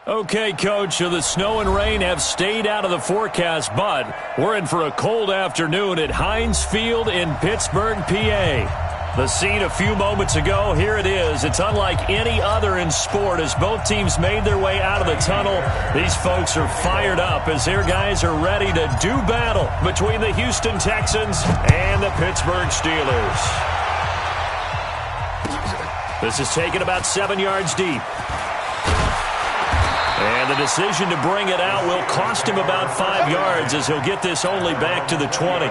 Okay, Coach, so the snow and rain have stayed out of the forecast, but we're in for a cold afternoon at Heinz Field in Pittsburgh, PA. The scene a few moments ago, here it is. It's unlike any other in sport as both teams made their way out of the tunnel. These folks are fired up as their guys are ready to do battle between the Houston Texans and the Pittsburgh Steelers. This is taken about 7 yards deep. And the decision to bring it out will cost him about 5 yards as he'll get this only back to the 20.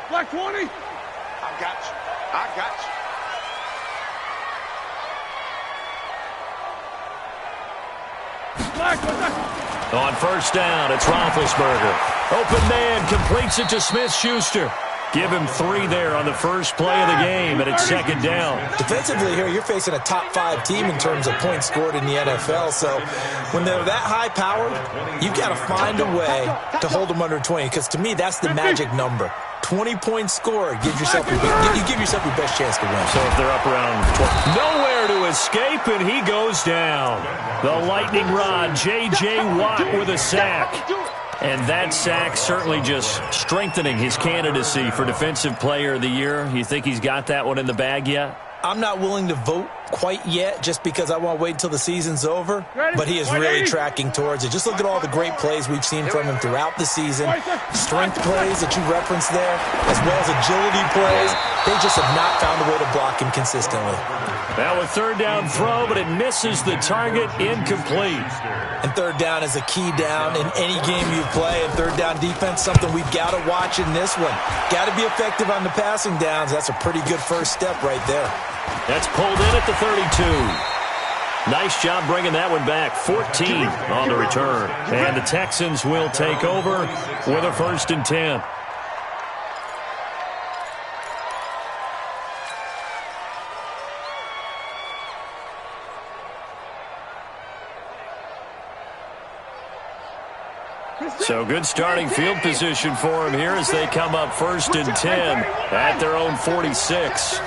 Black 20. I got you. On first down, it's Roethlisberger. Open man, completes it to Smith-Schuster. Give him 3 there on the first play of the game, and it's second down. Defensively here, you're facing a top 5 team in terms of points scored in the NFL. So when they're that high-powered, you've got to find a way to hold them under 20, because to me, that's the magic number. 20 points scored, you give yourself your best chance to win. So if they're up around 12, nowhere to escape, and he goes down. The lightning rod, J.J. Watt with a sack. And that sack certainly just strengthening his candidacy for Defensive Player of the Year. You think he's got that one in the bag yet? I'm not willing to vote quite yet just because I want to wait until the season's over, but he is really tracking towards it. Just look at all the great plays we've seen from him throughout the season. Strength plays that you referenced there, as well as agility plays. They just have not found a way to block him consistently. Now a third down throw, but it misses the target, incomplete. And third down is a key down in any game you play. And third down defense, something we've got to watch in this one. Got to be effective on the passing downs. That's a pretty good first step right there. That's pulled in at the 32. Nice job bringing that one back. 14 on the return. And the Texans will take over with a 1st and 10. So good starting field position for him here as they come up 1st and 10 at their own 46.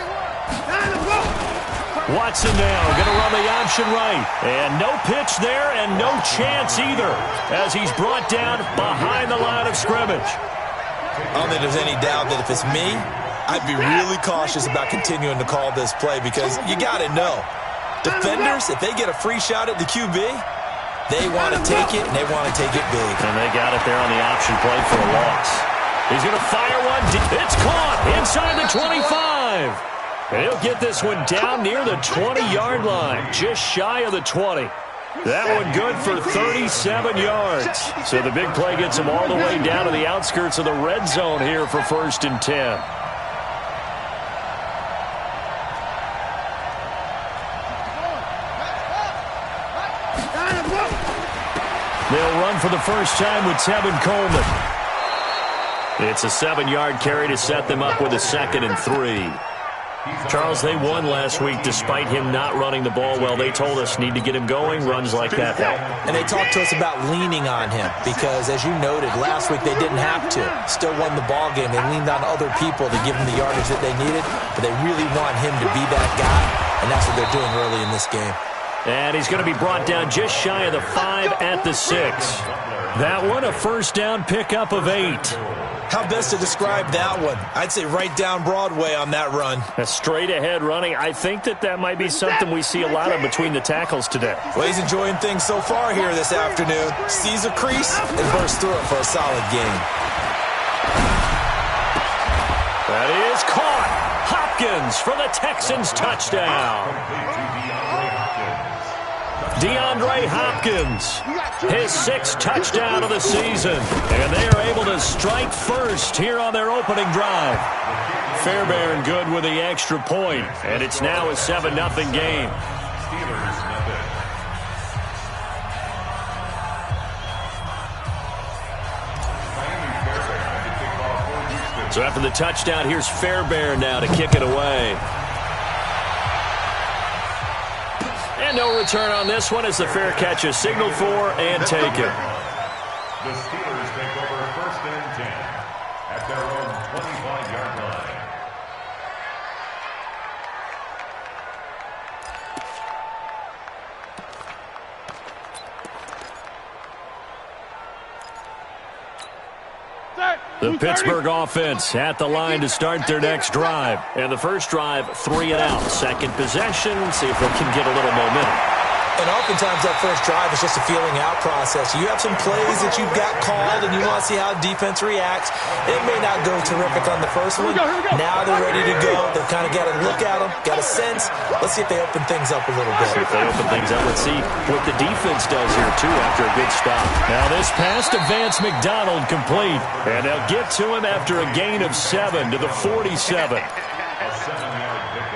Watson now going to run the option right. And no pitch there and no chance either as he's brought down behind the line of scrimmage. I don't think there's any doubt that if it's me, I'd be really cautious about continuing to call this play because you got to know, defenders, if they get a free shot at the QB, they want to take it, and they want to take it big. And they got it there on the option play for a loss. He's going to fire one. It's caught inside the 25. And he'll get this one down near the 20-yard line, just shy of the 20. That one good for 37 yards. So the big play gets him all the way down to the outskirts of the red zone here for 1st and 10. They'll run for the first time with Tevin Coleman. It's a 7-yard carry to set them up with a 2nd and 3. Charles, they won last week despite him not running the ball well. They told us need to get him going. Runs like that help. And they talked to us about leaning on him because, as you noted, last week they didn't have to. Still won the ball game. They leaned on other people to give them the yardage that they needed, but they really want him to be that guy, and that's what they're doing early in this game. And he's going to be brought down just shy of the 5 at the 6. That one, a first down pickup of 8. How best to describe that one? I'd say right down Broadway on that run. A straight-ahead running. I think that might be something we see a lot of between the tackles today. Well, he's enjoying things so far here this afternoon. Sees a crease and bursts through it for a solid gain. That is caught. Hopkins for the Texans touchdown. DeAndre Hopkins, his 6th touchdown of the season. And they are able to strike first here on their opening drive. Fairbairn good with the extra point, and it's now a 7-0 game. So after the touchdown, here's Fairbairn now to kick it away. And no return on this one as the fair catch is signaled for and taken. The Steelers take over 1st and 10 at their own 25-yard line. The Pittsburgh offense at the line to start their next drive. And the first drive, 3 and out. Second possession, see if they can get a little momentum. And oftentimes that first drive is just a feeling out process. You have some plays that you've got called and you want to see how defense reacts. It may not go terrific on the first one. Now they're ready to go. They've kind of got to look at them, got a sense. Let's see if they open things up a little bit. See if they open things up. Let's see what the defense does here, too, after a good stop. Now this pass to Vance McDonald complete. And they'll get to him after a gain of 7 to the 47.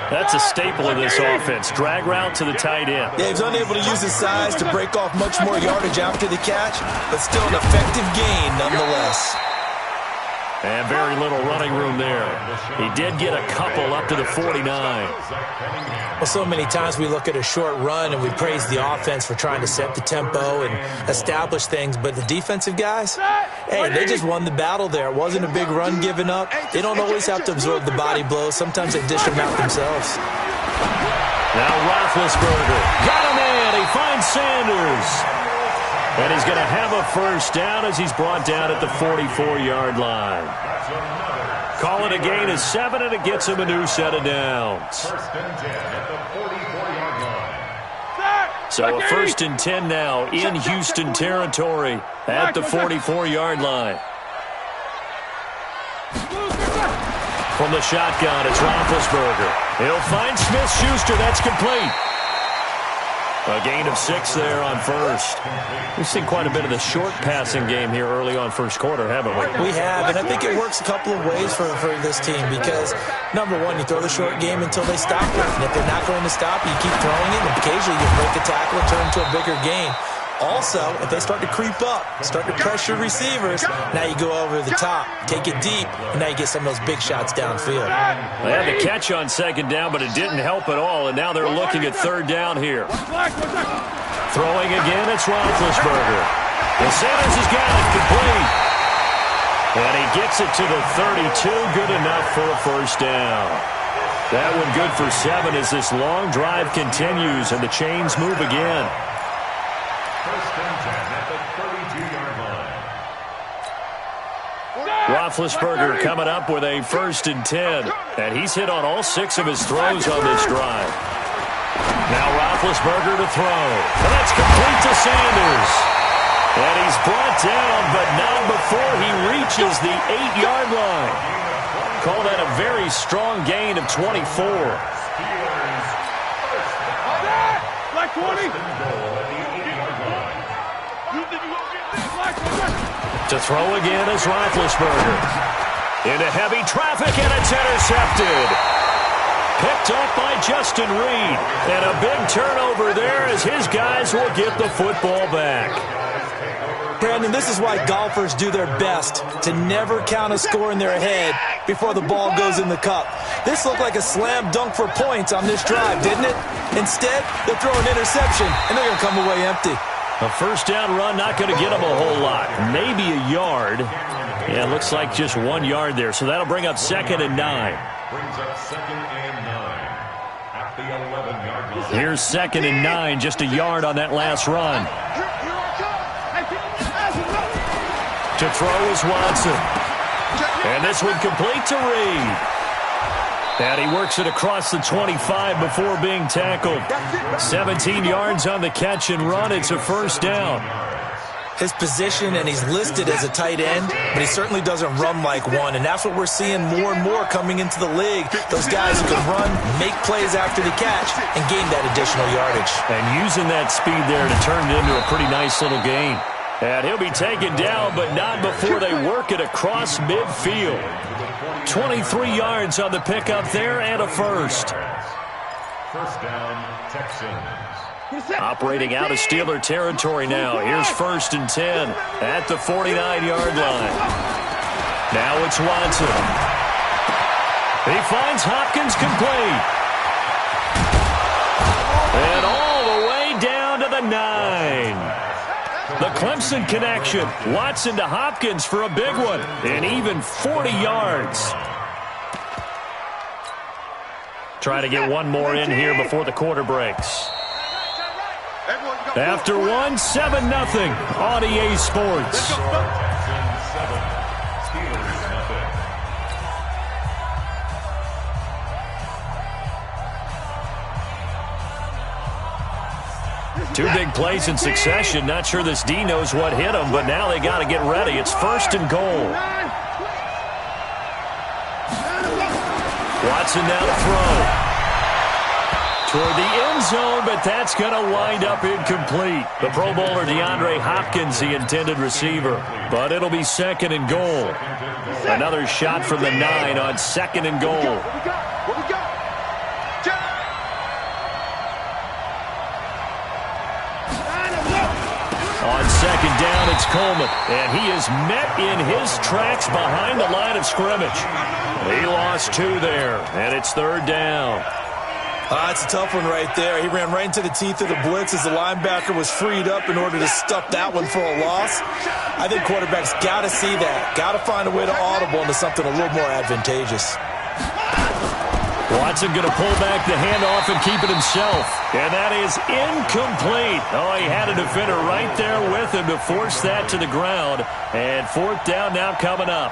That's a staple of this offense. Drag route to the tight end. Yeah, he's unable to use his size to break off much more yardage after the catch, but still an effective gain nonetheless. And very little running room there. He did get a couple up to the 49. Well, so many times we look at a short run and we praise the offense for trying to set the tempo and establish things, but the defensive guys, hey, they just won the battle there. It wasn't a big run given up. They don't always have to absorb the body blows. Sometimes they dish them out themselves. Now Roethlisberger got him in. He finds Sanders. And he's going to have a first down as he's brought down at the 44-yard line. Call it a gain of 7, and it gets him a new set of downs. 1st and 10 at the 44-yard line. So a 1st and 10 now in Houston territory at the 44-yard line. From the shotgun, it's Roethlisberger. He'll find Smith-Schuster. That's complete. A gain of 6 there on first. We've seen quite a bit of the short passing game here early on first quarter, haven't we? We have, and I think it works a couple of ways for this team because, number one, you throw the short game until they stop it. And if they're not going to stop, you keep throwing it, and occasionally you break a tackle and turn into a bigger gain. Also, if they start to creep up, start to pressure receivers, now you go over the top, take it deep, and now you get some of those big shots downfield. They had the catch on 2nd down, but it didn't help at all, and now they're looking at 3rd down here. Throwing again, it's Roethlisberger. And Sanders has got it complete. And he gets it to the 32, good enough for a first down. That one good for 7 as this long drive continues, and the chains move again. 1st and 10 at the 32-yard line. Roethlisberger coming up with a 1st and 10. And he's hit on all 6 of his throws on this drive. Now Roethlisberger to throw. And that's complete to Sanders. And he's brought down, but not before he reaches the 8-yard line. Call that a very strong gain of 24. Black 20. To throw again is Roethlisberger. Into heavy traffic, and it's intercepted. Picked up by Justin Reed. And a big turnover there as his guys will get the football back. Brandon, this is why golfers do their best to never count a score in their head before the ball goes in the cup. This looked like a slam dunk for points on this drive, didn't it? Instead, they'll throw an interception, and they're going to come away empty. A first down run, not going to get them a whole lot. Maybe a yard. Yeah, it looks like just 1 yard there. So that'll bring up 2nd and 9. Brings up 2nd and 9 at the 11-yard line. Here's 2nd and 9, just a yard on that last run. To throw is Watson. And this one complete to Reed. And he works it across the 25 before being tackled. 17 yards on the catch and run. It's a first down. His position, and he's listed as a tight end, but he certainly doesn't run like one, and that's what we're seeing more and more coming into the league. Those guys who can run, make plays after the catch, and gain that additional yardage. And using that speed there to turn it into a pretty nice little gain. And he'll be taken down, but not before they work it across midfield. 23 yards on the pickup there and a first. First down, Texans. Operating out of Steeler territory now. Here's 1st and 10 at the 49-yard line. Now it's Watson. He finds Hopkins complete. And all the way down to the 9. The Clemson connection. Watson to Hopkins for a big one. And even 40 yards. Trying to get one more in here before the quarter breaks. After one, 7-0 on EA Sports. Two big plays in succession. Not sure this D knows what hit him, but now they got to get ready. It's 1st and goal. Watson now to throw. Toward the end zone, but that's going to wind up incomplete. The Pro Bowler DeAndre Hopkins, the intended receiver. But it'll be 2nd and goal. Another shot from the 9 on 2nd and goal. On 2nd down, it's Coleman. And he is met in his tracks behind the line of scrimmage. He lost 2 there, and it's 3rd down. It's a tough one right there. He ran right into the teeth of the blitz as the linebacker was freed up in order to stuff that one for a loss. I think quarterbacks got to see that. Got to find a way to audible into something a little more advantageous. Watson going to pull back the handoff and keep it himself. And that is incomplete. Oh, he had a defender right there with him to force that to the ground. And 4th down now coming up.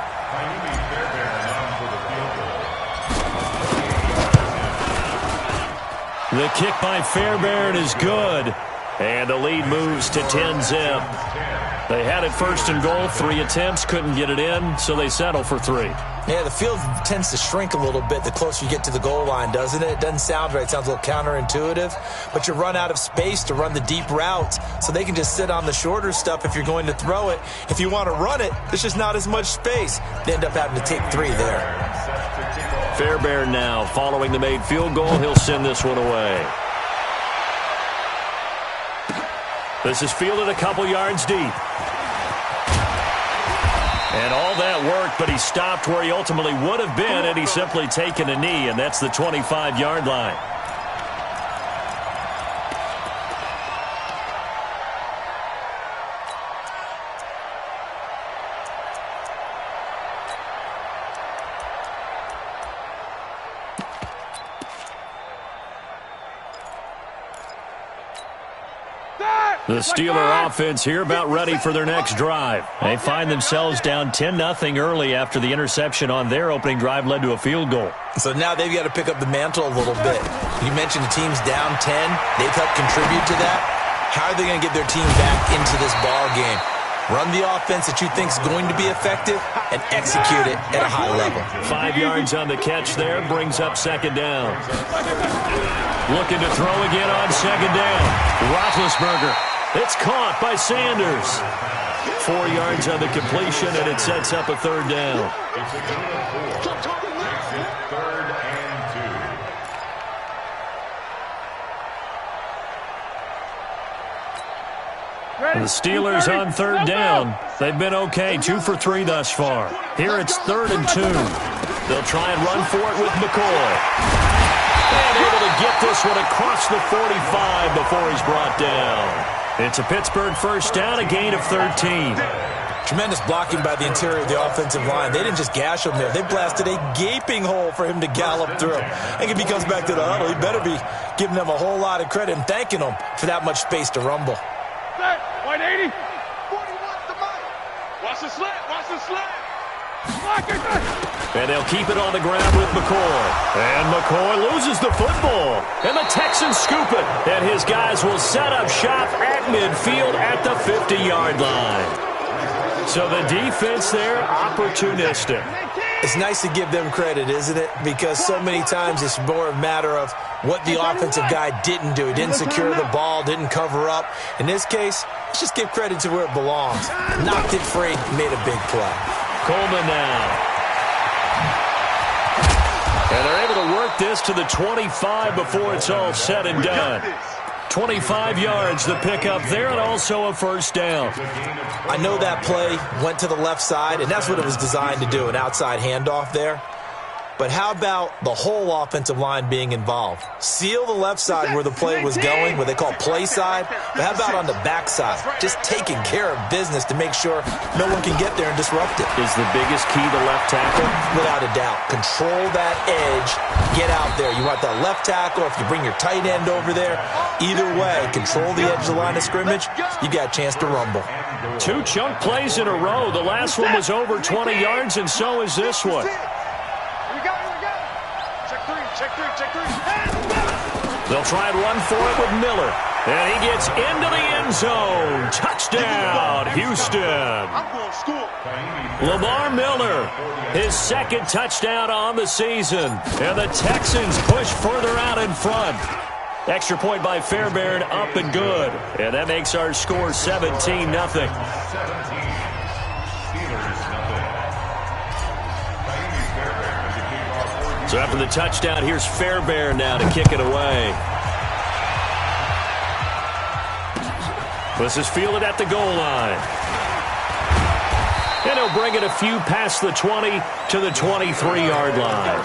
The kick by Fairbairn is good. And the lead moves to 10-zip. They had it 1st and goal. 3 attempts, couldn't get it in, so they settle for 3. Yeah, the field tends to shrink a little bit the closer you get to the goal line, doesn't it? It doesn't sound right. It sounds a little counterintuitive. But you run out of space to run the deep routes, so they can just sit on the shorter stuff if you're going to throw it. If you want to run it, there's just not as much space. They end up having to take 3 there. Fairbairn now, following the made field goal, he'll send this one away. This is fielded a couple yards deep. And all that worked, but he stopped where he ultimately would have been, and he's simply taken a knee, and that's the 25-yard line. The Steeler offense here about ready for their next drive. They find themselves down 10-0 early after the interception on their opening drive led to a field goal. So now they've got to pick up the mantle a little bit. You mentioned the team's down 10. They've helped contribute to that. How are they going to get their team back into this ball game? Run the offense that you think is going to be effective and execute it at a high level. 5 yards on the catch there brings up 2nd down. Looking to throw again on 2nd down. Roethlisberger. It's caught by Sanders. 4 yards on the completion, and it sets up a 3rd down. The Steelers on 3rd down. They've been okay, 2 for 3 thus far. Here it's 3rd and 2. They'll try and run for it with McCoy. And able to get this one across the 45 before he's brought down. It's a Pittsburgh 1st down, a gain of 13. Tremendous blocking by the interior of the offensive line. They didn't just gash him there. They blasted a gaping hole for him to gallop through. I think if he comes back to the huddle, he better be giving them a whole lot of credit and thanking them for that much space to rumble. White 80. 41 to Mike. Watch the slant. Watch the slant. And they'll keep it on the ground with McCoy. And McCoy loses the football. And the Texans scoop it. And his guys will set up shop at midfield at the 50-yard line. So the defense there, opportunistic. It's nice to give them credit, isn't it? Because so many times it's more a matter of what the offensive guy didn't do. He didn't secure the ball, didn't cover up. In this case, let's just give credit to where it belongs. Knocked it free, made a big play. Coleman now. And they're able to work this to the 25 before it's all said and done. 25 yards the pickup there, and also a 1st down. I know that play went to the left side, and that's what it was designed to do, an outside handoff there. but how about the whole offensive line being involved? Seal the left side where the play was going, what they call play side, but how about on the back side? Just taking care of business to make sure no one can get there and disrupt it. Is the biggest key the left tackle? Without a doubt. Control that edge. Get out there. You want that left tackle. If you bring your tight end over there, either way, control the edge of the line of scrimmage, you got a chance to rumble. 2 chunk plays in a row. The last one was over 20 yards, and so is this one. They'll try and run for it with Miller. And he gets into the end zone. Touchdown, Houston. Lamar Miller, his second touchdown on the season. And the Texans push further out in front. Extra point by Fairbairn, up and good. And that makes our score 17-0. So after the touchdown, here's Fairbairn now to kick it away. This is fielded at the goal line. And he'll bring it a few past the 20 to the 23-yard line.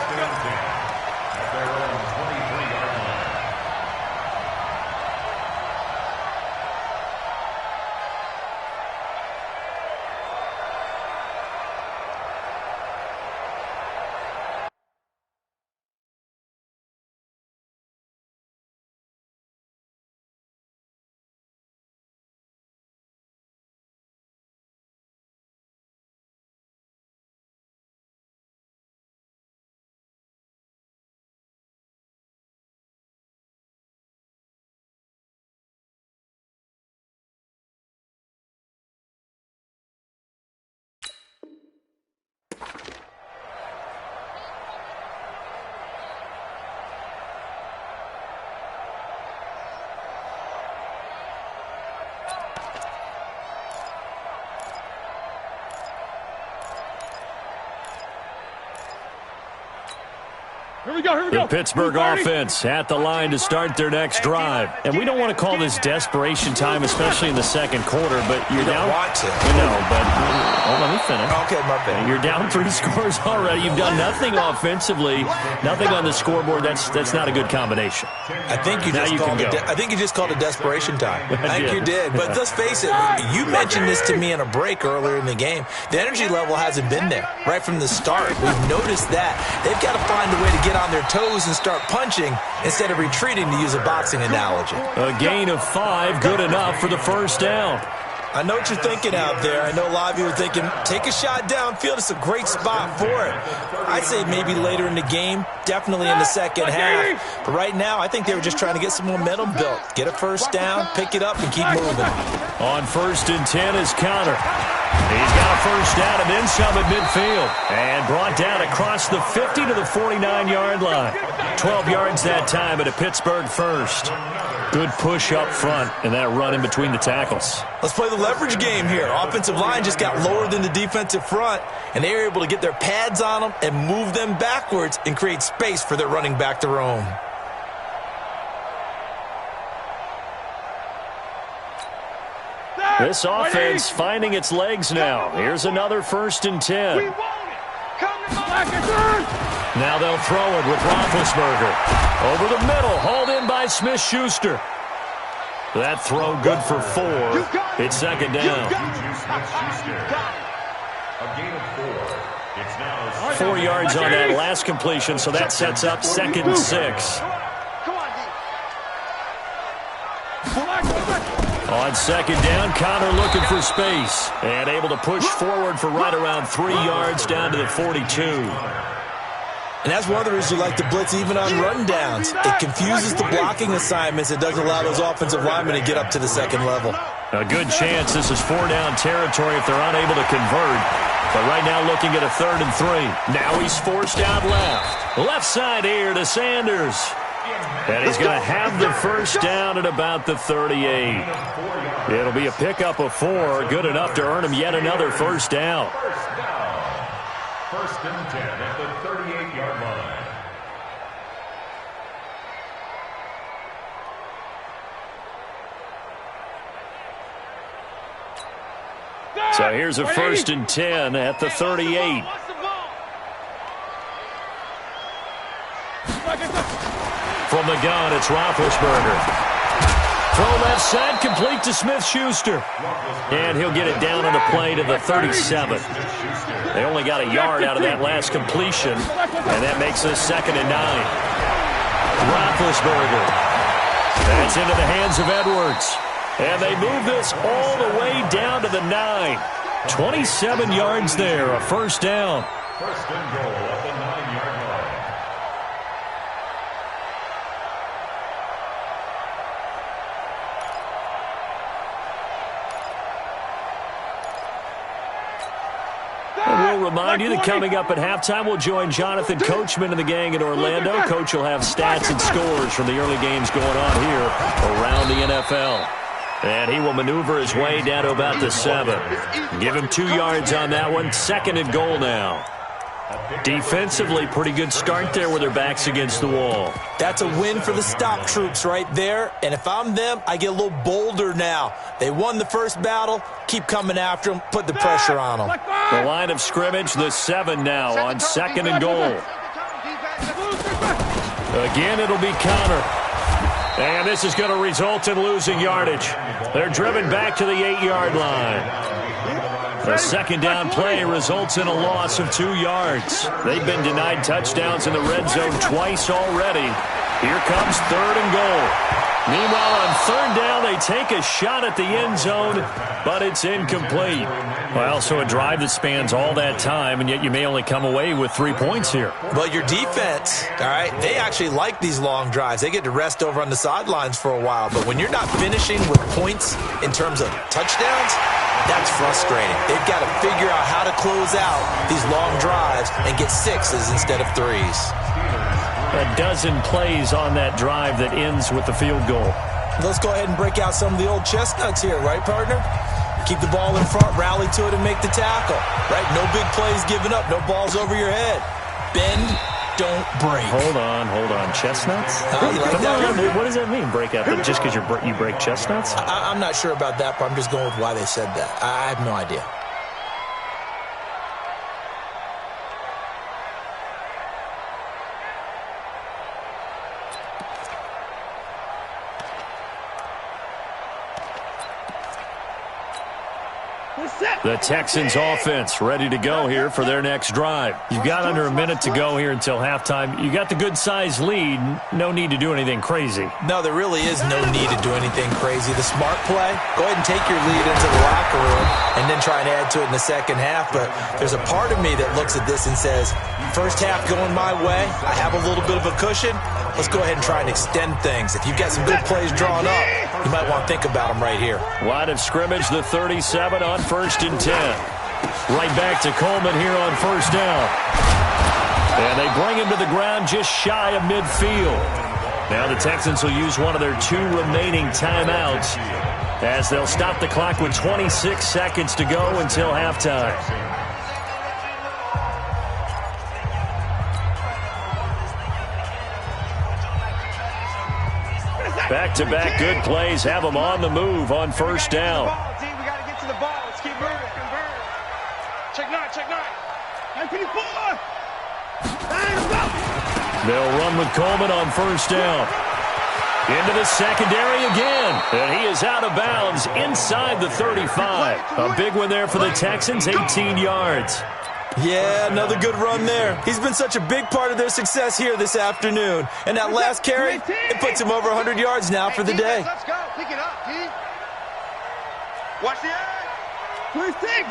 Here we go. The Pittsburgh offense at the line to start their next drive. And we don't want to call this desperation time, especially in the second quarter, but you're down. Want to. No, but let me finish. Okay, my bad. You're down 3 scores already. You've done nothing offensively, nothing on the scoreboard. That's not a good combination. I think you just called it desperation time. I think you did. But let's face it, you mentioned this to me in a break earlier in the game. The energy level hasn't been there right from the start. We've noticed that. They've got to find a way to get on their toes and start punching instead of retreating, to use a boxing analogy. A gain of 5, good enough for the first down. I know what you're thinking out there. I know a lot of you are thinking, take a shot downfield. It's a great spot for it. I'd say maybe later in the game, definitely in the second half. But right now, I think they were just trying to get some momentum built. Get a first down, pick it up, and keep moving. On 1st and 10 is Connor. He's got a first down and then some at midfield. And brought down across the 50 to the 49-yard line. 12 yards that time at a Pittsburgh first. Good push up front and that run in between the tackles. Let's play the leverage game here. Offensive line just got lower than the defensive front, and they were able to get their pads on them and move them backwards and create space for their running back to roam. This offense finding its legs now. Here's another 1st and 10. Now they'll throw it with Roethlisberger. Over the middle, hauled in by Smith-Schuster. That throw good for 4. It's 2nd down. A gain of 4. It's now 4 yards on that last completion, so that sets up 2nd and 6. On 2nd down, Connor looking for space and able to push forward for right around 3 yards down to the 42. And that's one of the reasons you like to blitz even on run downs. It confuses the blocking assignments. It doesn't allow those offensive linemen to get up to the second level. A good chance this is 4-down territory if they're unable to convert. But right now looking at a 3rd and 3. Now he's forced out left. Left side here to Sanders. And he's going to have the first down at about the 38. It'll be a pickup of 4. Good enough to earn him yet another first down. 1st and 10 at the 38-yard line. So here's a 1st and 10 at the 38. from the gun, it's Roethlisberger. Throw left side, complete to Smith-Schuster. And he'll get it down on the play to the 37. They only got a yard out of that last completion, and that makes us 2nd and 9. Roethlisberger. That's into the hands of Edwards. And they move this all the way down to the 9. 27 yards there, a first down. First and goal at the 9-yard line. And we'll remind you that coming up at halftime, we'll join Jonathan Coachman and the gang in Orlando. Coach will have stats and scores from the early games going on here around the NFL. And he will maneuver his way down to about the 7. Give him 2 yards on that one. 2nd and goal now. Defensively, pretty good start there with their backs against the wall. That's a win for the stop troops right there. And if I'm them, I get a little bolder now. They won the first battle. Keep coming after them. Put the pressure on them. The line of scrimmage, the 7 now on 2nd and goal. Again, it'll be counter. And this is going to result in losing yardage. They're driven back to the 8-yard line. The second down play results in a loss of 2 yards. They've been denied touchdowns in the red zone twice already. Here comes 3rd and goal. Meanwhile, on 3rd down, they take a shot at the end zone, but it's incomplete. Well, so a drive that spans all that time, and yet you may only come away with 3 points here. Well, your defense, all right, they actually like these long drives. They get to rest over on the sidelines for a while. But when you're not finishing with points in terms of touchdowns, that's frustrating. They've got to figure out how to close out these long drives and get 6s instead of 3s. A dozen plays on that drive that ends with the field goal. Let's go ahead and break out some of the old chestnuts here, right, partner? Keep the ball in front, rally to it, and make the tackle. Right? No big plays given up, no balls over your head. Bend, don't break. Hold on. Chestnuts? You like that? What does that mean, break out? Just because you break chestnuts? I'm not sure about that, but I'm just going with why they said that. I have no idea. The Texans offense ready to go here for their next drive. You've got under a minute to go here until halftime. You got the good-sized lead. No need to do anything crazy. No, there really is no need to do anything crazy. The smart play, go ahead and take your lead into the locker room and then try and add to it in the second half. But there's a part of me that looks at this and says, first half going my way, I have a little bit of a cushion. Let's go ahead and try and extend things. If you've got some good plays drawn up, you might want to think about them right here. Line of scrimmage, the 37 on 1st and 10. Right back to Coleman here on 1st down. And they bring him to the ground just shy of midfield. Now the Texans will use one of their 2 remaining timeouts as they'll stop the clock with 26 seconds to go until halftime. Back-to-back good plays have them on the move on 1st down. We got to get to the ball. Let's keep moving. Check 9. 954. They'll run with Coleman on 1st down. Into the secondary again. And he is out of bounds inside the 35. A big one there for the Texans, 18 yards. Yeah, another good run there. He's been such a big part of their success here this afternoon. And that last carry, it puts him over 100 yards now for the day. Let's go. Pick it up, D. Watch the edge. 26.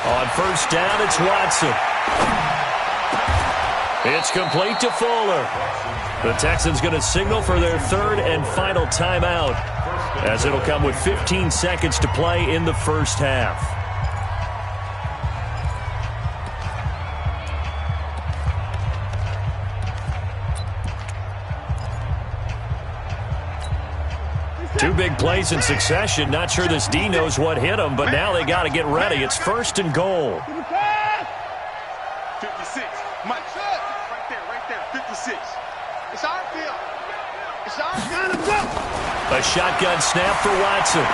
On 1st down, it's Watson. It's complete to Fuller. The Texans going to signal for their 3rd and final timeout, as it'll come with 15 seconds to play in the first half. Two big plays in succession. Not sure this D knows what hit him, but now they got to get ready. It's 1st and goal. 56. Mike, right there. 56. It's our field. It's our field. A shotgun snap for Watson.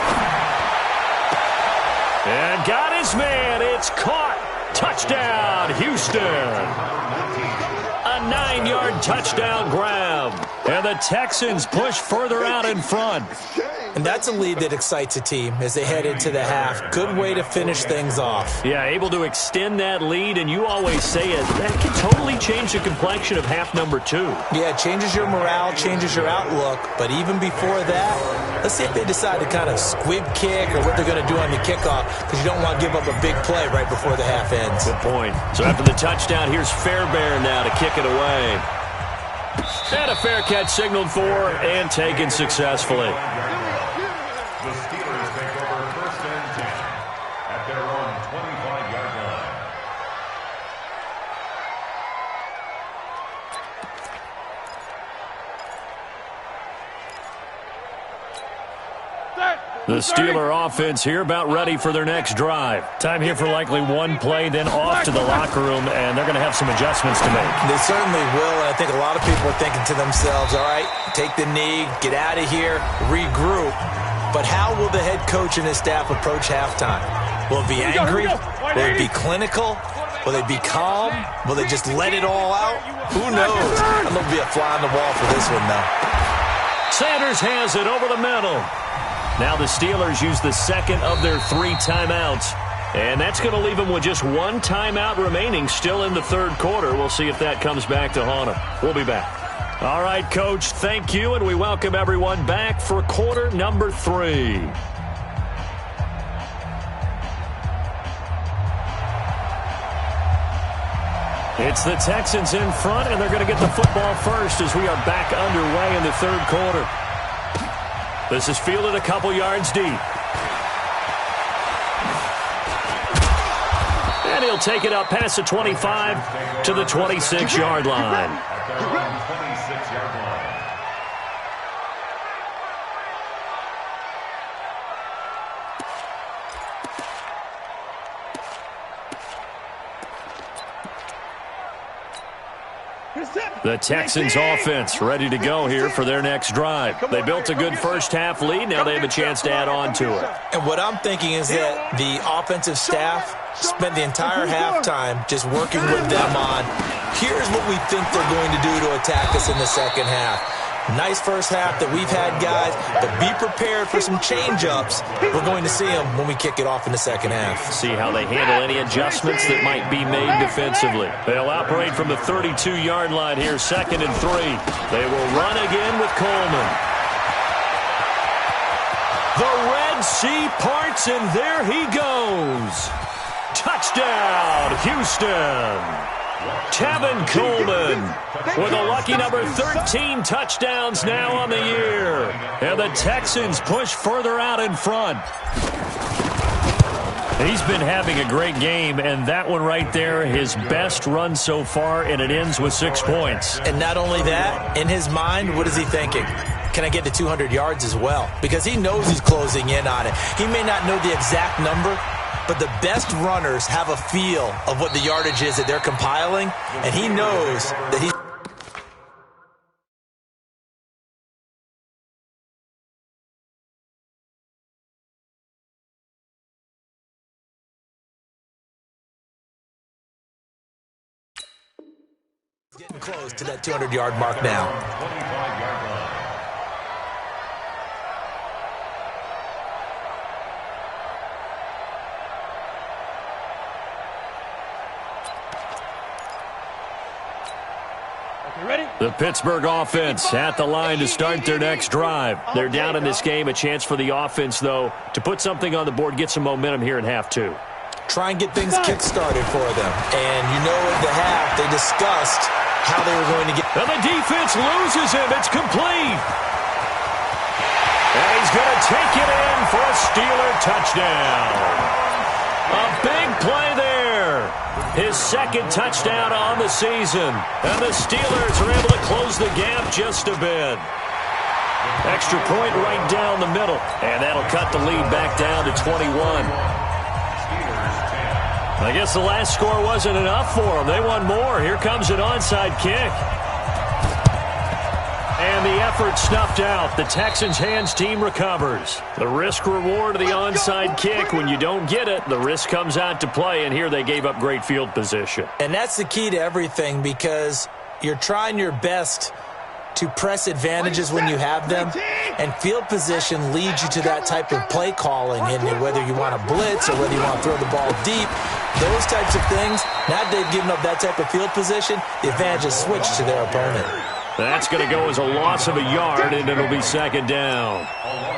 And got his man. It's caught. Touchdown, Houston. 9-yard touchdown grab. And the Texans push further out in front. And that's a lead that excites a team as they head into the half. Good way to finish things off. Yeah, able to extend that lead, and you always say it, that can totally change the complexion of half number 2. Yeah, it changes your morale, changes your outlook. But even before that, let's see if they decide to kind of squib kick or what they're going to do on the kickoff, because you don't want to give up a big play right before the half ends. Good point. So after the touchdown, here's Fairbairn now to kick it away. And a fair catch signaled for and taken successfully. The Steelers take over 1st and 10 at their own 25-yard line. The Steeler offense here about ready for their next drive. Time here for likely one play, then off to the locker room, and they're going to have some adjustments to make. They certainly will, and I think a lot of people are thinking to themselves, all right, take the knee, get out of here, regroup. But how will the head coach and his staff approach halftime? Will it be angry? Will it be clinical? Will they be calm? Will they just let it all out? Who knows? I'm going to be a fly on the wall for this one, though. Sanders has it over the middle. Now the Steelers use the second of their 3 timeouts. And that's going to leave them with just 1 timeout remaining still in the third quarter. We'll see if that comes back to haunt them. We'll be back. All right, Coach, thank you, and we welcome everyone back for quarter number 3. It's the Texans in front, and they're going to get the football first as we are back underway in the third quarter. This is fielded a couple yards deep. And he'll take it up past the 25 to the 26-yard line. At their own 26-yard line. The Texans offense ready to go here for their next drive. They built a good first-half lead. Now they have a chance to add on to it. And what I'm thinking is that the offensive staff spent the entire halftime just working with them on, here's what we think they're going to do to attack us in the second half. Nice first half that we've had, guys, but be prepared for some change-ups. We're going to see them when we kick it off in the second half. See how they handle any adjustments that might be made defensively. They'll operate from the 32-yard line here, 2nd and 3. They will run again with Coleman. The Red Sea parts, and there he goes. Touchdown, Houston. Tevin Coleman with a lucky number 13 touchdowns now on the year. And the Texans push further out in front. He's been having a great game, and that one right there, his best run so far, and it ends with 6 points. And not only that, in his mind, what is he thinking? Can I get to 200 yards as well? Because he knows he's closing in on it. He may not know the exact number, but the best runners have a feel of what the yardage is that they're compiling, and he knows that he's getting close to that 200-yard mark now. 25-yard line. The Pittsburgh offense at the line to start their next drive. They're down in this game. A chance for the offense, though, to put something on the board, get some momentum here in half 2. Try and get things kick-started for them. And you know at the half, they discussed how they were going to get. And the defense loses him. It's complete. And he's going to take it in for a Steeler touchdown. A big play there. His 2nd touchdown on the season. And the Steelers are able to close the gap just a bit. Extra point right down the middle. And that'll cut the lead back down to 21. I guess the last score wasn't enough for them. They want more. Here comes an onside kick. And the effort snuffed out. The Texans' hands team recovers. The risk-reward of the onside kick. When you don't get it, the risk comes out to play, and here they gave up great field position. And that's the key to everything, because you're trying your best to press advantages when you have them, and field position leads you to that type of play calling, and whether you want to blitz or whether you want to throw the ball deep, those types of things. Now they've given up that type of field position, the advantage is switched to their opponent. That's going to go as a loss of a yard, and it'll be second down.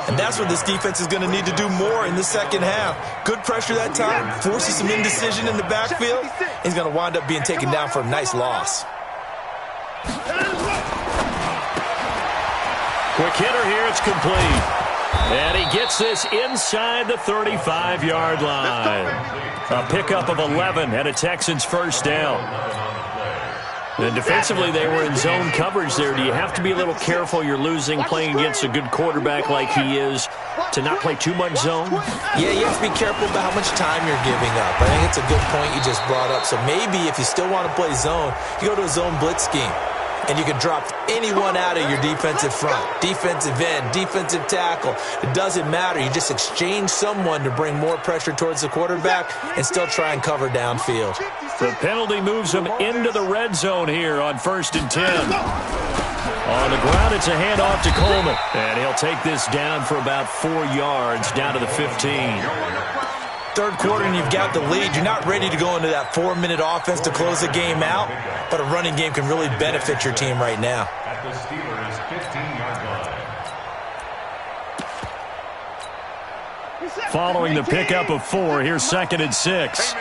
And that's what this defense is going to need to do more in the second half. Good pressure that time, forces some indecision in the backfield. He's going to wind up being taken down for a nice loss. Quick hitter here, it's complete. And he gets this inside the 35-yard line. A pickup of 11 and a Texans first down. And defensively, they were in zone coverage there. Do you have to be a little careful? You're losing playing against a good quarterback like he is to not play too much zone? Yeah, you have to be careful about how much time you're giving up. I think it's a good point you just brought up. So maybe if you still want to play zone, you go to a zone blitz scheme. And you can drop anyone out of your defensive front, defensive end, defensive tackle. It doesn't matter. You just exchange someone to bring more pressure towards the quarterback and still try and cover downfield. The penalty moves him into the red zone here on 1st and 10. On the ground, it's a handoff to Coleman. And he'll take this down for about 4 yards, down to the 15. Third quarter and you've got the lead. You're not ready to go into that 4-minute offense to close the game out, but a running game can really benefit your team right now. At the Steelers' 15-yard line. Following the pickup of 4, here's 2nd and 6.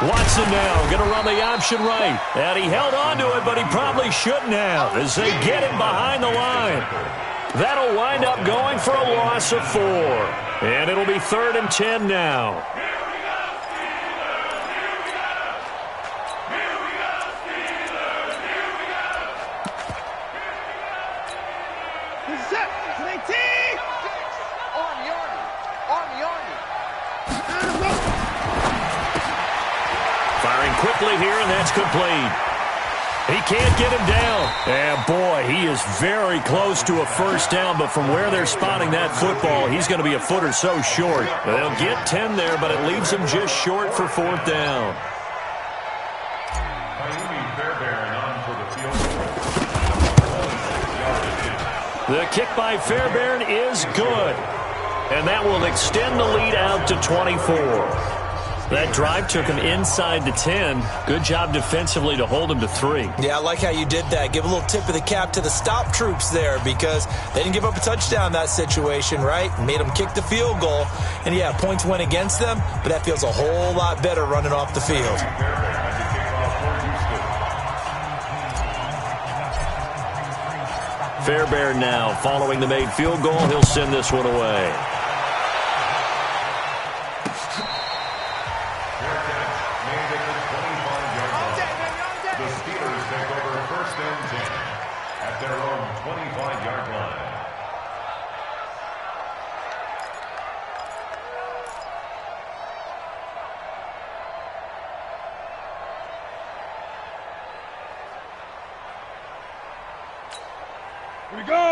Watson now going to run the option right. And he held on to it, but he probably shouldn't have as they get him behind the line. That'll wind up going for a loss of 4. And it'll be 3rd and 10 now. Firing quickly here, and that's complete. He can't get him down. And, boy, he is very close to a first down, but from where they're spotting that football, he's going to be a foot or so short. They'll get 10 there, but it leaves him just short for 4th down. The kick by Fairbairn is good, and that will extend the lead out to 24. That drive took him inside the 10. Good job defensively to hold him to 3. Yeah, I like how you did that. Give a little tip of the cap to the stop troops there because they didn't give up a touchdown in that situation, right? Made them kick the field goal. And, yeah, points went against them, but that feels a whole lot better running off the field. Fairbairn now following the made field goal. He'll send this one away.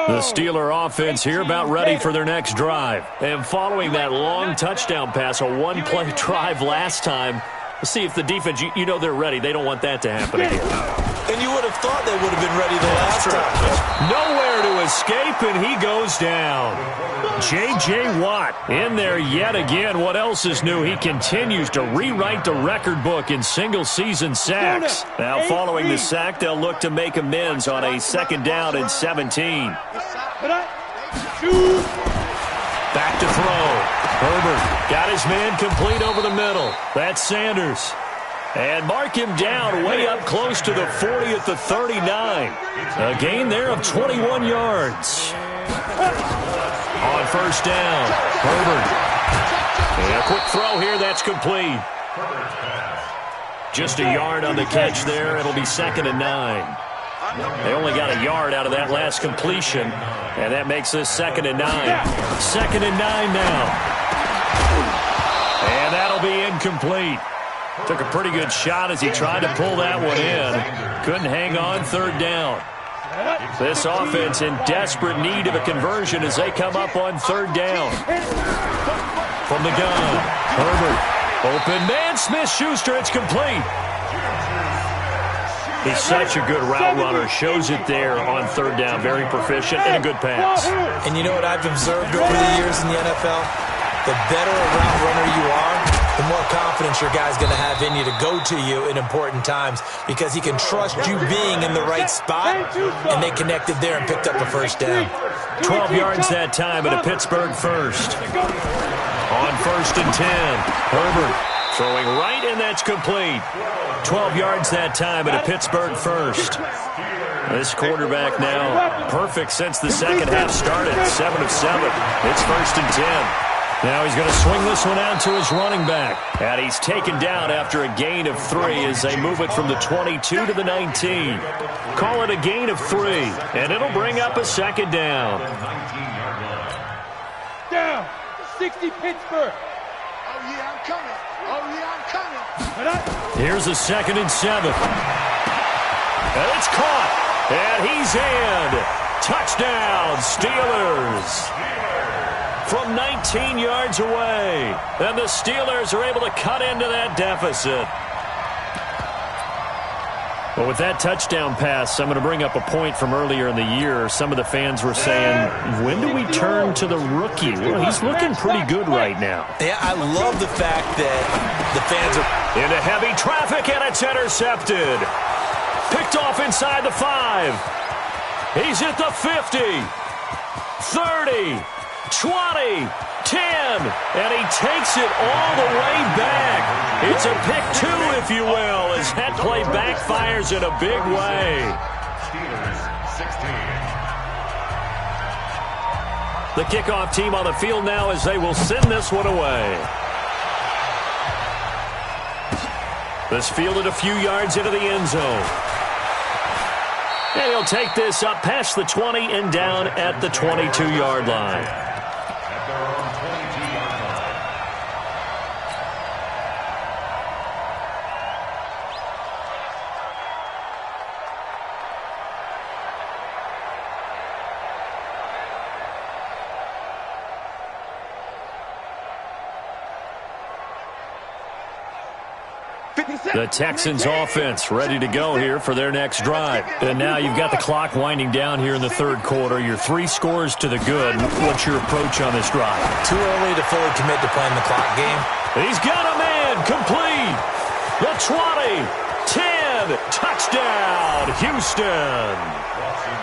The Steeler offense here about ready for their next drive. And following that long touchdown pass, a one-play drive last time, let's see if the defense, you know they're ready. They don't want that to happen again. And you would have thought they would have been ready the last time. Nowhere to escape, and he goes down. J.J. Watt in there yet again. What else is new? He continues to rewrite the record book in single-season sacks. Now, following the sack, they'll look to make amends on a 2nd down and 17. Back to throw. Herbert got his man complete over the middle. That's Sanders. And mark him down way up close to the 40 at the 39. A gain there of 21 yards. On 1st down, Herbert. And a quick throw here, that's complete. Just a yard on the catch there. It'll be 2nd and 9. They only got a yard out of that last completion, and that makes this 2nd and 9. 2nd and 9 now. And that'll be incomplete. Took a pretty good shot as he tried to pull that one in. Couldn't hang on 3rd down. This offense in desperate need of a conversion as they come up on 3rd down. From the gun, Herbert Open man, Smith-Schuster, it's complete. He's such a good route runner. Shows it there on third down. Very proficient and a good pass. And you know what I've observed over the years in the NFL? The better a route runner you are, the more confidence your guy's going to have in you to go to you in important times because he can trust you being in the right spot, and they connected there and picked up a first down. 12 yards that time at a Pittsburgh first. On 1st and 10, Herbert throwing right, and that's complete. 12 yards that time at a Pittsburgh first. This quarterback now perfect since the second half started. 7 of 7. It's 1st and 10. Now he's going to swing this one out to his running back. And he's taken down after a gain of 3 as they move it from the 22 to the 19. Call it a gain of 3, and it'll bring up a second down. Down. 60 Pittsburgh. Oh, yeah, I'm coming. Oh, yeah, I'm coming. Here's a 2nd and 7. And it's caught. And he's in. Touchdown, Steelers. From 19 yards away. And the Steelers are able to cut into that deficit. Well, with that touchdown pass, I'm going to bring up a point from earlier in the year. Some of the fans were saying, when do we turn to the rookie? Well, he's looking pretty good right now. Yeah, I love the fact that the fans are into heavy traffic, and it's intercepted. Picked off inside the 5. He's at the 50, 30, 20, 10, and he takes it all the way back. It's a pick 2, if you will, as that play backfires in a big way. The kickoff team on the field now as they will send this one away. This fielded a few yards into the end zone. And he'll take this up past the 20 and down at the 22-yard line. The Texans offense ready to go here for their next drive. And now you've got the clock winding down here in the third quarter. You're 3 scores to the good. What's your approach on this drive? Too early to fully commit to playing the clock game. He's got a man complete. The 20, 10, touchdown, Houston.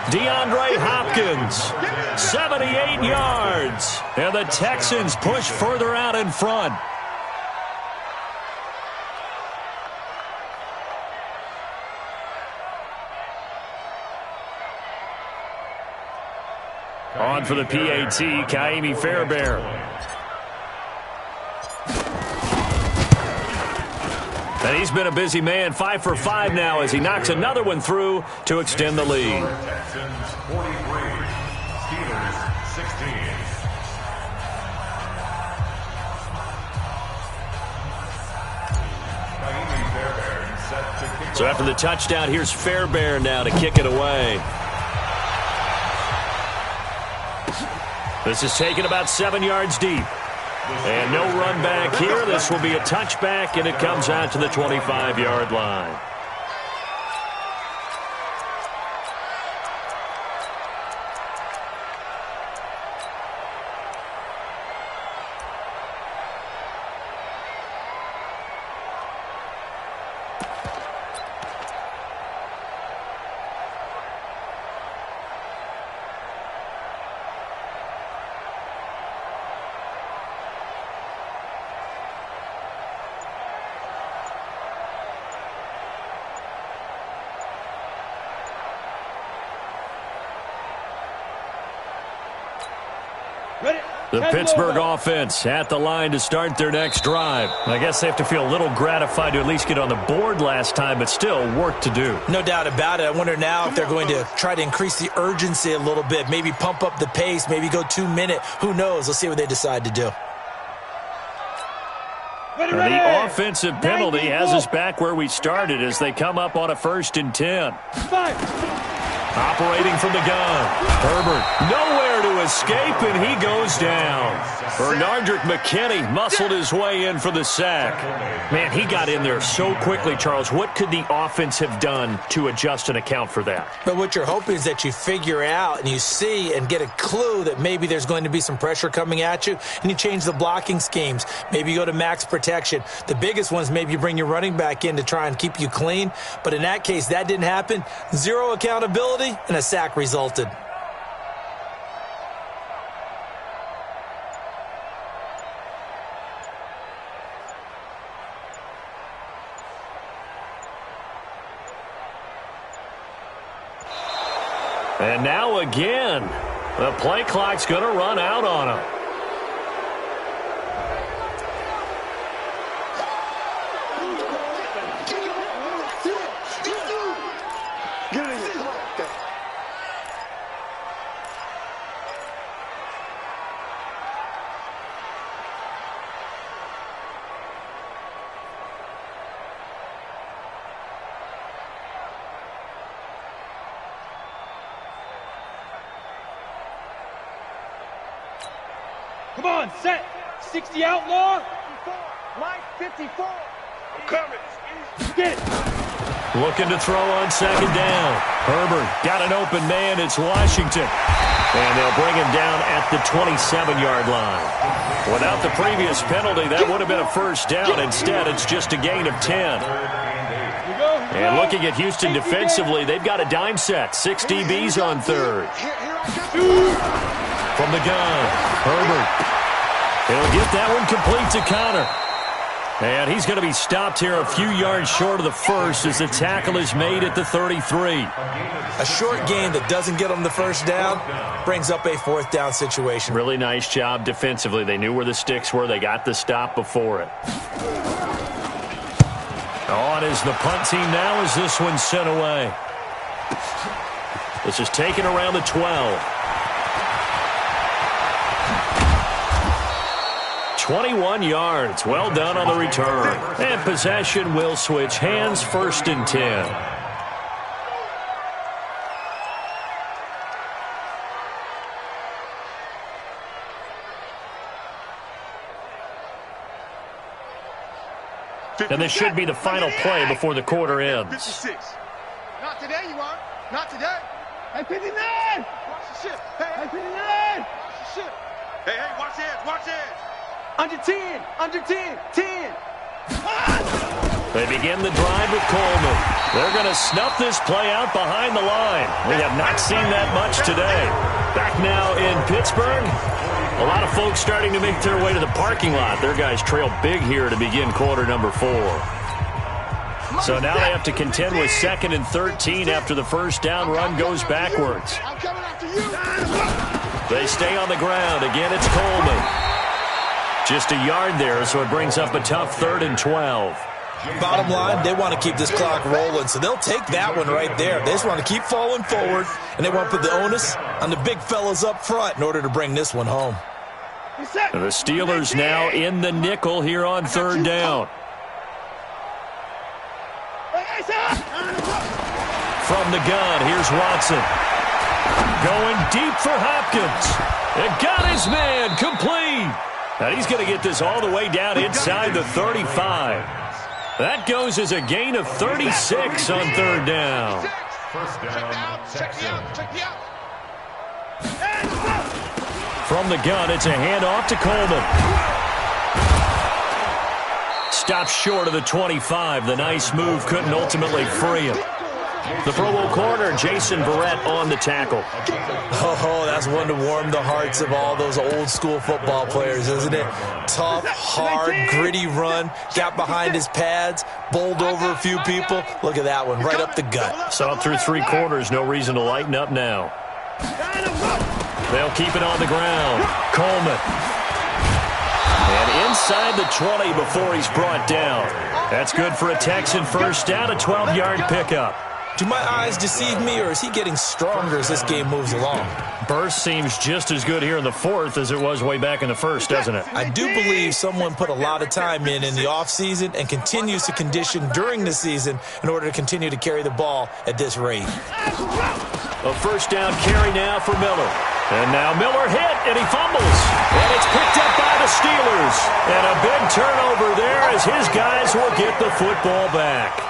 DeAndre Hopkins, 78 yards. And the Texans push further out in front. On for the PAT, Kaimi Fairbairn. And he's been a busy man, 5 for 5 now as he knocks another one through to extend the lead. Texans 43, Steelers 16. So after the touchdown, here's Fairbairn now to kick it away. This is taken about 7 yards deep. And no run back here. This will be a touchback, and it comes out to the 25-yard line. The Pittsburgh offense at the line to start their next drive. I guess they have to feel a little gratified to at least get on the board last time, but still work to do. No doubt about it. I wonder now if they're going to try to increase the urgency a little bit, maybe pump up the pace, maybe go 2-minute. Who knows? Let's see what they decide to do. The offensive penalty has us back where we started as they come up on a 1st and 10. Operating from the gun. Herbert nowhere to escape, and he goes down. Bernardrick McKinney muscled his way in for the sack. Man, he got in there so quickly, Charles. What could the offense have done to adjust and account for that? But what you're hoping is that you figure out and you see and get a clue that maybe there's going to be some pressure coming at you, and you change the blocking schemes. Maybe you go to max protection. The biggest ones, maybe you bring your running back in to try and keep you clean. But in that case, that didn't happen. Zero accountability, and a sack resulted. And now again, the play clock's going to run out on him. Come on, set. 60 outlaw. 54. Mike, 54. I'm coming. Get it. Looking to throw on second down. Herbert got an open man. It's Washington. And they'll bring him down at the 27-yard line. Without the previous penalty, that would have been a first down. Instead, it's just a gain of 10. And looking at Houston defensively, they've got a dime set. 6 DBs on third. From the gun, Herbert. He'll get that one complete to Connor. And he's going to be stopped here a few yards short of the first as the tackle is made at the 33. A short gain that doesn't get them the first down brings up a fourth down situation. Really nice job defensively. They knew where the sticks were. They got the stop before it. On is the punt team now as this one's sent away. This is taken around the 12. 21 yards. Well done on the return. And possession will switch hands, 1st and 10. And this should be the final play before the quarter ends. 56. Not today, you aren't. Not today. Hey, 59. Watch the ship. Hey, 59. Watch the ship. Hey, watch the edge. Watch the edge. Under 10. Under 10. 10. They begin the drive with Coleman. They're going to snuff this play out behind the line. We have not seen that much today. Back now in Pittsburgh. A lot of folks starting to make their way to the parking lot. Their guys trail big here to begin quarter number 4. So now they have to contend with 2nd and 13 after the first down run goes backwards. They stay on the ground. Again, it's Coleman. Just a yard there, so it brings up a tough 3rd and 12. Bottom line, they want to keep this clock rolling, so they'll take that one right there. They just want to keep falling forward, and they want to put the onus on the big fellas up front in order to bring this one home. The Steelers now in the nickel here on 3rd down. From the gun, here's Watson. Going deep for Hopkins. And got his man complete. And he's going to get this all the way down inside the 35. That goes as a gain of 36 on 3rd down. First down, Texans. From the gun, it's a handoff to Coleman. Stops short of the 25. The nice move couldn't ultimately free him. The Pro Bowl corner, Jason Verrett, on the tackle. Oh, that's one to warm the hearts of all those old-school football players, isn't it? Tough, hard, gritty run. Got behind his pads, bowled over a few people. Look at that one, right up the gut. Saw it through 3 quarters. No reason to lighten up now. They'll keep it on the ground. Coleman. And inside the 20 before he's brought down. That's good for a Texan first down, a 12-yard pickup. Do my eyes deceive me, or is he getting stronger as this game moves along? Burst seems just as good here in the fourth as it was way back in the first, doesn't it? I do believe someone put a lot of time in the offseason and continues to condition during the season in order to continue to carry the ball at this rate. A first down carry now for Miller. And now Miller hit, and he fumbles. And it's picked up by the Steelers. And a big turnover there as his guys will get the football back.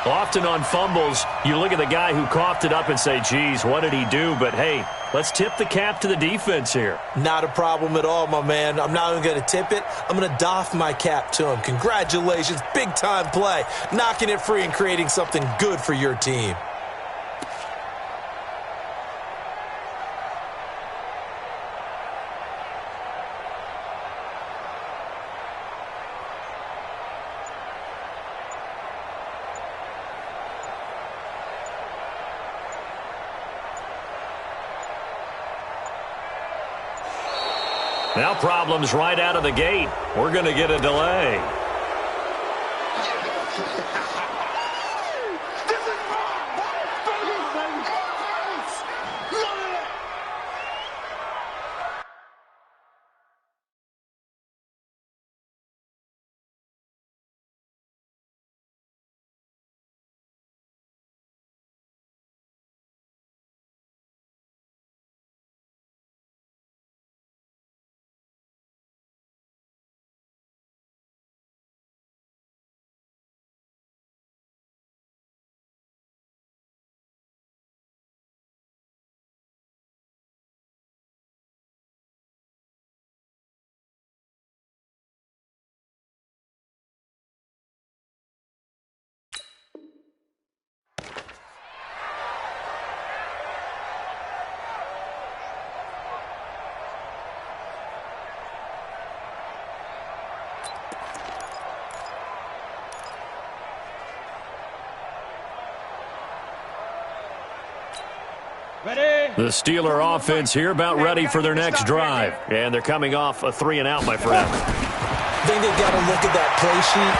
Often on fumbles, you look at the guy who coughed it up and say, geez, what did he do? But, hey, let's tip the cap to the defense here. Not a problem at all, my man. I'm not even going to tip it. I'm going to doff my cap to him. Congratulations. Big-time play. Knocking it free and creating something good for your team. Now problems right out of the gate. We're going to get a delay. Ready? The Steeler offense here about ready for their next drive. And they're coming off a 3-and-out, my friend. I think they've got to look at that play sheet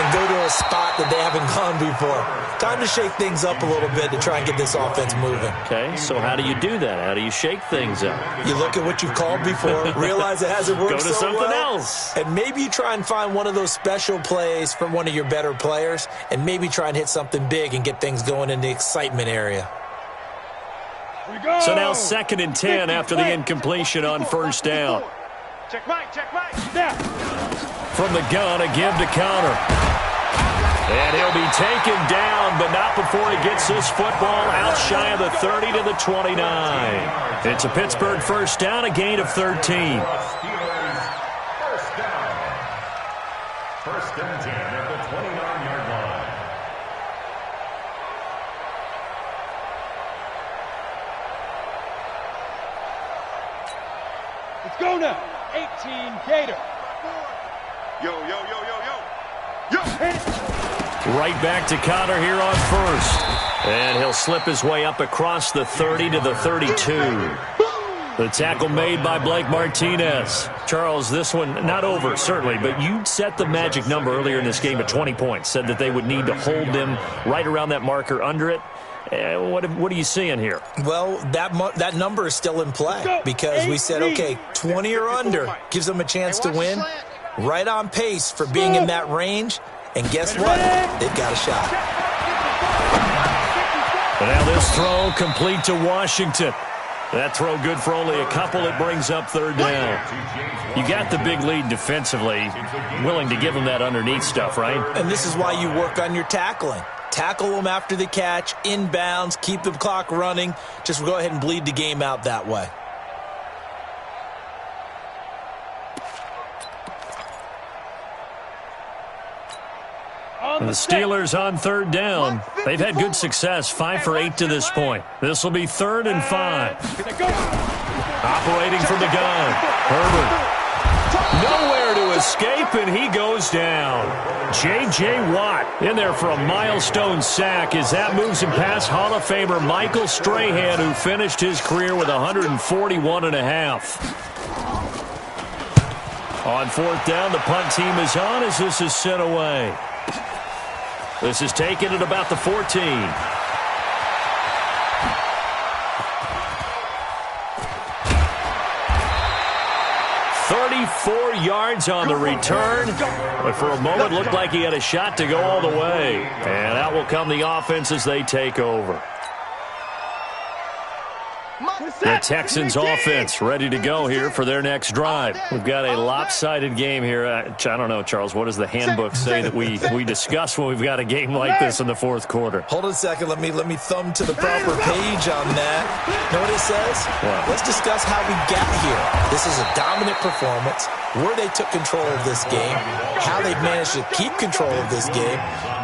and go to a spot that they haven't gone before. Time to shake things up a little bit to try and get this offense moving. Okay, so how do you do that? How do you shake things up? You look at what you've called before, realize it hasn't worked Go to so something well, else. and maybe you try and find one of those special plays from one of your better players, and maybe try and hit something big and get things going in the excitement area. So now 2nd and 10 after the incompletion on first down. Check right, now. From the gun, a give to Connor. And he'll be taken down, but not before he gets this football out shy of the 30 to the 29. It's a Pittsburgh first down, a gain of 13. First down. First and 10 at the 29-yard line. Let's go now. 18 Gator. Yo. Hit it. Right back to Connor here on first. And he'll slip his way up across the 30 to the 32. The tackle made by Blake Martinez. Charles, this one not over, certainly, but you set the magic number earlier in this game at 20 points. Said that they would need to hold them right around that marker under it. What are you seeing here? Well, that number is still in play because we said, okay, 20 or under gives them a chance to win. Right on pace for being in that range. And guess what? They've got a shot. But now this throw complete to Washington. That throw good for only a couple. It brings up third down. You got the big lead defensively. Willing to give them that underneath stuff, right? And this is why you work on your tackling. Tackle them after the catch, inbounds, keep the clock running. Just go ahead and bleed the game out that way. The Steelers on third down. They've had good success, 5 for 8 to this point. This will be 3rd and 5. Operating from the gun. Herbert. Nowhere to escape, and he goes down. J.J. Watt in there for a milestone sack as that moves him past Hall of Famer Michael Strahan, who finished his career with 141.5. On 4th down, the punt team is on as this is sent away. This is taken at about the 14. 34 yards on the return. But for a moment, looked like he had a shot to go all the way. And out will come the offense as they take over. The Texans offense ready to go here for their next drive. We've got a lopsided game here. I don't know, Charles, what does the handbook say that we discuss when we've got a game like this in the fourth quarter? Hold on a second. Let me thumb to the proper page on that. Know what it says? What? Let's discuss how we got here. This is a dominant performance, where they took control of this game, how they've managed to keep control of this game,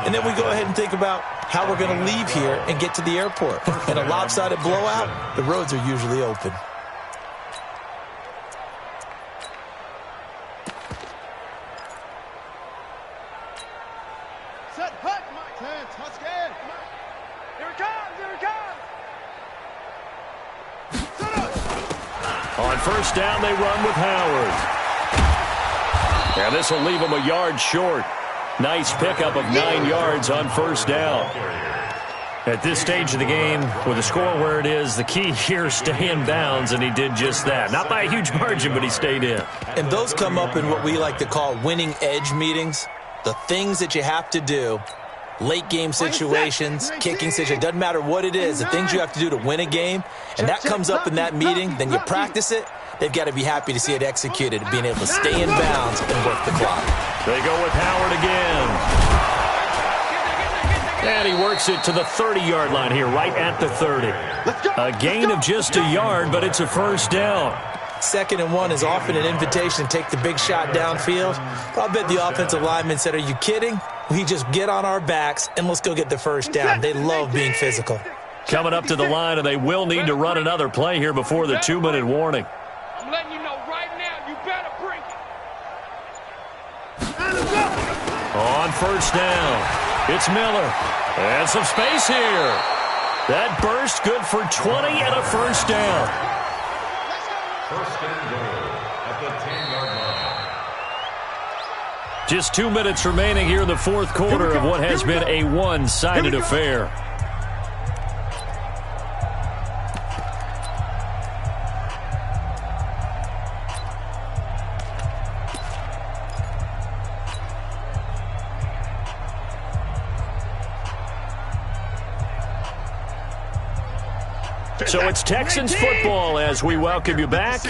and then we go ahead and think about how we're going to leave here and get to the airport. In a lopsided blowout, the roads are usually open. Set, hut, Mike. Ten, Husky. Here it comes, here it comes. Set up. On first down, they run with Howard. And this will leave him a yard short. Nice pickup of 9 yards on first down. At this stage of the game, with the score where it is, the key here is stay in bounds, and he did just that. Not by a huge margin, but he stayed in. And those come up in what we like to call winning edge meetings. The things that you have to do, late game situations, kicking situations, doesn't matter what it is, the things you have to do to win a game, and that comes up in that meeting, then you practice it. They've got to be happy to see it executed, being able to stay in bounds and work the clock. They go with Howard again. And he works it to the 30-yard line here, right at the 30. A gain of just a yard, but it's a first down. 2nd and 1 is often an invitation to take the big shot downfield. But I bet the offensive lineman said, are you kidding? We just get on our backs and let's go get the first down. They love being physical. Coming up to the line, and they will need to run another play here before the 2-minute warning. I'm letting you know right now, you better bring it. On first down, it's Miller. And some space here. That burst good for 20 and a first down. First and goal at the 10-yard line. Just 2 minutes remaining here in the fourth quarter of what has been a one-sided affair. So it's Texans football as we welcome you back.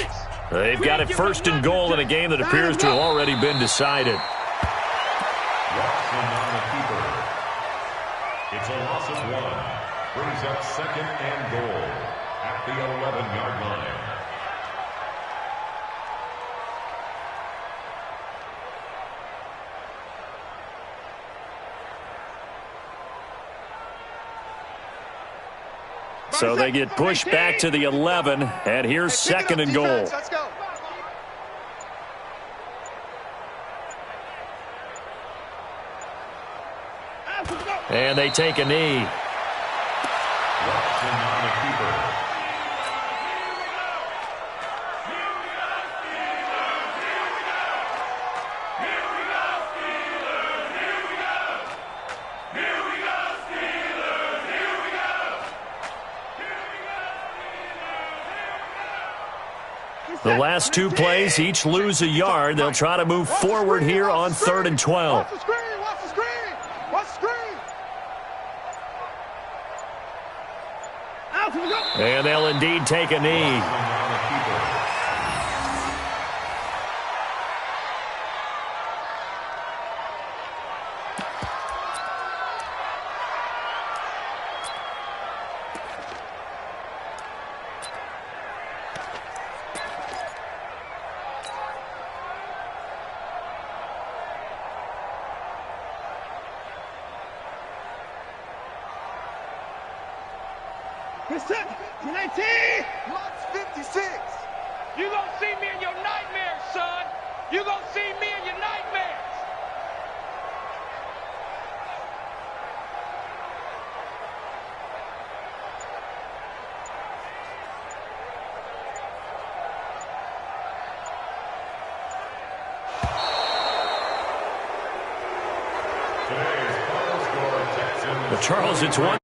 They've got it first and goal in a game that appears to have already been decided. Watson on the keeper. It's a loss of 1. Brings up 2nd and goal at the 11-yard line. So they get pushed back to the 11, and here's 2nd and goal. Let's go. And they take a knee. Watson on the keeper. The last 2 plays, each lose a yard. They'll try to move forward here on 3rd and 12. Watch the screen, watch the screen, watch the screen. Out, here we go. And they'll indeed take a knee. On the keeper. Percent, 19. Lots 56. You gonna see me in your nightmares, son. You gonna see me in your nightmares. Today's final score, Texans. Well, Charles, it's one.